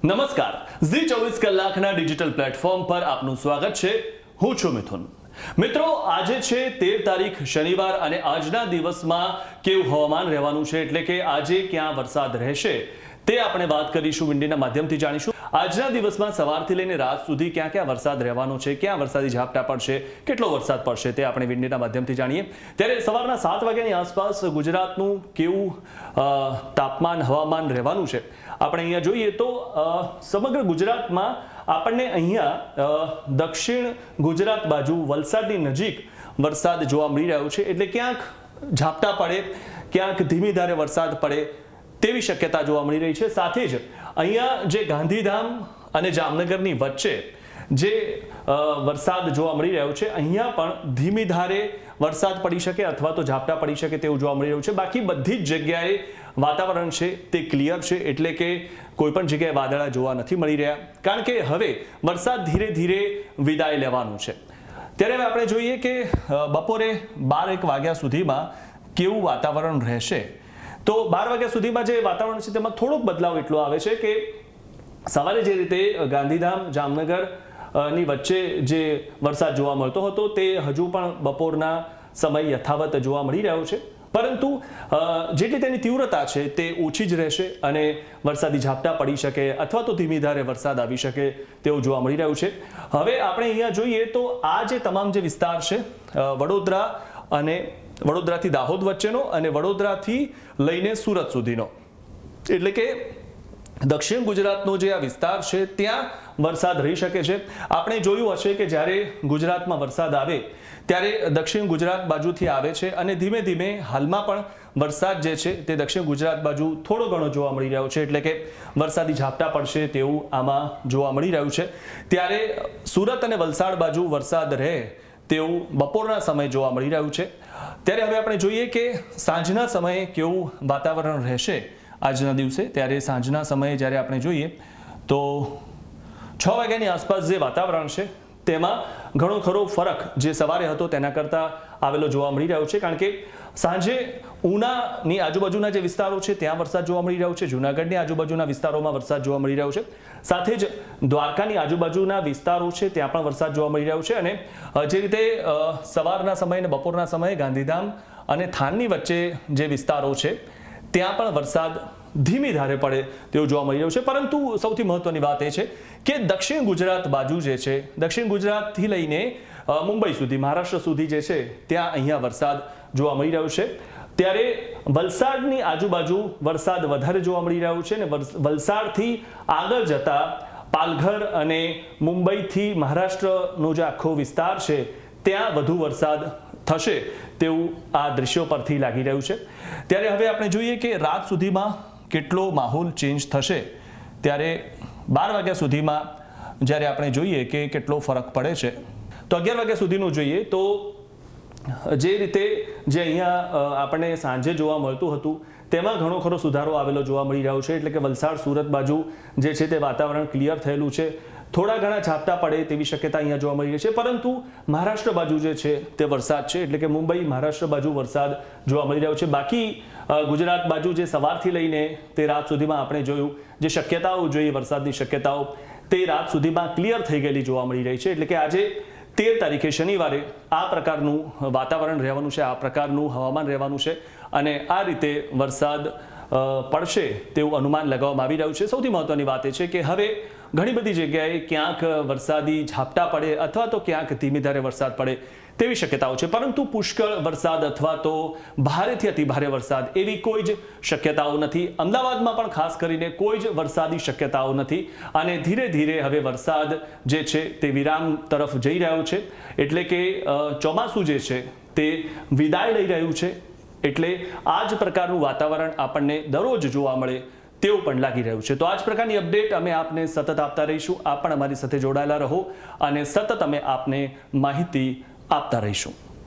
નમસ્કાર, ઝી 24 કલાકના digital platform પર આપનું સ્વાગત છે. હું છું મિથુન. મિત્રો, આજે છે 13 તારીખ શનિવાર અને આજના દિવસમાં કેવું હવામાન રહેવાનું છે, એટલે કે આજે ક્યાં વરસાદ રહેશે તે આપણે વાત કરીશું, વિંડીના માધ્યમથી જાણીશું. આજના દિવસમાં સવારથી લઈને રાત સુધી ક્યાં ક્યાં વરસાદ રહેવાનો છે, ક્યાં વરસાદી ઝાપટા પડશે, કેટલો વરસાદ પડશે તે આપણે વિંડીના માધ્યમથી જાણીએ. ત્યારે સવારના 7 વાગ્યાની આસપાસ ગુજરાતનું કેવું તાપમાન હવામાન રહેવાનું છે આપણે અહીંયા જોઈએ તો સમગ્ર ગુજરાતમાં આપણને અહીંયા દક્ષિણ ગુજરાત બાજુ વલસાડની નજીક વરસાદ જોવા મળી રહ્યો છે. એટલે ક્યાંક ઝાપટા પડે, ક્યાંક ધીમી ધારે વરસાદ પડે તેવી શક્યતા જોવા મળી રહી છે. સાથે જ અહીંયા જે ગાંધીધામ અને જામનગરની વચ્ચે જે વરસાદ જોવા મળી રહ્યો છે, અહીંયા પણ ધીમી ધારે વરસાદ પડી શકે અથવા તો ઝાપટા પડી શકે તેવું જોવા મળી રહ્યું છે. બાકી બધી જ જગ્યાએ વાતાવરણ છે તે ક્લિયર છે, એટલે કે કોઈ પણ જગ્યાએ વાદળા જોવા નથી મળી રહ્યા, કારણ કે હવે વરસાદ ધીરે ધીરે વિદાય લેવાનું છે. ત્યારે હવે આપણે જોઈએ કે બપોરે 12-1 વાગ્યા સુધીમાં કેવું વાતાવરણ રહેશે. તો 12 વાગ્યા સુધીમાં જે વાતાવરણ છે તેમાં થોડોક બદલાવ એટલો આવે છે કે સવારે જે રીતે ગાંધીધામ જામનગર ની વચ્ચે જે વરસાદ જોવા મળતો હતો તે હજુ પણ બપોરના સમય યથાવત જોવા મળી રહ્યો છે, પરંતુ જેટલી તેની તીવ્રતા છે તે ઓછી જ રહેશે અને વરસાદી ઝાપટા પડી શકે અથવા તો ધીમી ધારે વરસાદ આવી શકે તેવું જોવા મળી રહ્યું છે. હવે આપણે અહીંયા જોઈએ તો આ જે તમામ જે વિસ્તાર છે વડોદરા અને વડોદરાથી દાહોદ વચ્ચેનો અને વડોદરાથી લઈને સુરત સુધીનો, એટલે કે દક્ષિણ ગુજરાતનો જે આ વિસ્તાર છે ત્યાં વરસાદ રહી શકે છે. આપણે જોયું હશે કે જ્યારે ગુજરાતમાં વરસાદ આવે ત્યારે દક્ષિણ ગુજરાત બાજુથી આવે છે અને ધીમે ધીમે હાલમાં પણ વરસાદ જે છે તે દક્ષિણ ગુજરાત બાજુ થોડો ઘણો જોવા મળી રહ્યો છે, એટલે કે વરસાદી ઝાપટા પડશે તેવું આમાં જોવા મળી રહ્યું છે. ત્યારે સુરત અને વલસાડ બાજુ વરસાદ રહે તેવું બપોરના સમયે જોવા મળી રહ્યું છે. ત્યારે હવે આપણે જોઈએ કે સાંજના સમયે કેવું વાતાવરણ રહેશે આજના દિવસે. ત્યારે સાંજના સમયે જ્યારે આપણે જોઈએ તો 6 વાગ્યાની આસપાસ જે વાતાવરણ છે તેમાં ઘણો ખરો ફરક જે સવારે હતો તેના કરતાં આવેલો જોવા મળી રહ્યો છે, કારણ કે સાંજે ઉનાની આજુબાજુના જે વિસ્તારો છે ત્યાં વરસાદ જોવા મળી રહ્યો છે, જૂનાગઢની આજુબાજુના વિસ્તારોમાં વરસાદ જોવા મળી રહ્યો છે, સાથે જ દ્વારકાની આજુબાજુના વિસ્તારો છે ત્યાં પણ વરસાદ જોવા મળી રહ્યો છે. અને જે રીતે સવારના સમયે અને બપોરના સમયે ગાંધીધામ અને થાનની વચ્ચે જે વિસ્તારો છે ત્યાં પણ વરસાદ ધીમી ધારે પડે તેવું જોવા મળી રહ્યું છે. પરંતુ સૌથી મહત્વની વાત એ છે કે દક્ષિણ ગુજરાત બાજુ જે છે, દક્ષિણ ગુજરાતથી લઈને મુંબઈ સુધી, મહારાષ્ટ્ર સુધી જે છે ત્યાં અહીંયા વરસાદ જોવા મળી રહ્યો છે. ત્યારે વલસાડની આજુબાજુ વરસાદ વધારે જોવા મળી રહ્યો છે અને વલસાડથી આગળ જતા પાલઘર અને મુંબઈથી મહારાષ્ટ્રનો જે આખો વિસ્તાર છે ત્યાં વધુ વરસાદ થશે તેવું આ દ્રશ્યો પરથી લાગી રહ્યું છે. ત્યારે હવે આપણે જોઈએ કે રાત સુધીમાં કેટલો માહોલ ચેન્જ થશે. ત્યારે 12 વાગ્યા સુધીમાં જ્યારે આપણે જોઈએ કે કેટલો ફરક પડે છે, તો 11 વાગ્યા સુધીનું જોઈએ તો જે રીતે જે અહીંયા આપણને સાંજે જોવા મળતું હતું તેમાં ઘણો ખરો સુધારો આવેલો જોવા મળી રહ્યો છે. એટલે કે વલસાડ સુરત બાજુ જે છે તે વાતાવરણ ક્લિયર થયેલું છે, થોડા ઘણા ઝાપટા પડે તેવી શક્યતા અહીંયા જોવા મળી રહી છે, પરંતુ મહારાષ્ટ્ર બાજુ જે છે તે વરસાદ છે, એટલે કે મુંબઈ મહારાષ્ટ્ર બાજુ વરસાદ જોવા મળી રહ્યો છે. બાકી ગુજરાત બાજુ જે સવારથી લઈને તે રાત સુધીમાં આપણે જોયું જે શક્યતાઓ જોઈએ વરસાદની શક્યતાઓ તે રાત સુધીમાં ક્લિયર થઈ ગયેલી જોવા મળી રહી છે. એટલે કે આજે 13 તારીખે શનિવારે આ પ્રકારનું વાતાવરણ રહેવાનું છે, આ પ્રકારનું હવામાન રહેવાનું છે અને આ રીતે વરસાદ પડશે તેવું અનુમાન લગાવવામાં આવી રહ્યું છે. સૌથી મહત્વની વાત એ છે કે હવે ઘણી બધી જગ્યાએ ક્યાંક વરસાદી ઝાપટા પડે અથવા તો ક્યાંક ધીમી ધારે વરસાદ પડે તેવી શક્યતાઓ છે, પરંતુ પુષ્કળ વરસાદ અથવા તો ભારેથી અતિ ભારે વરસાદ એવી કોઈ જ શક્યતાઓ નથી. અમદાવાદમાં પણ ખાસ કરીને કોઈ જ વરસાદી શક્યતાઓ નથી અને ધીરે ધીરે હવે વરસાદ જે છે તે વિરામ તરફ જઈ રહ્યો છે, એટલે કે ચોમાસું જે છે તે વિદાય લઈ રહ્યું છે. એટલે આ જ પ્રકારનું વાતાવરણ આપણને દરરોજ જોવા મળે તેવું પણ લાગી રહ્યું છે. તો આ જ પ્રકારની અપડેટ અમે આપને સતત આપતા રહીશું. આપ પણ અમારી સાથે જોડાયેલા રહો અને સતત અમે આપને માહિતી આપતા રહીશું.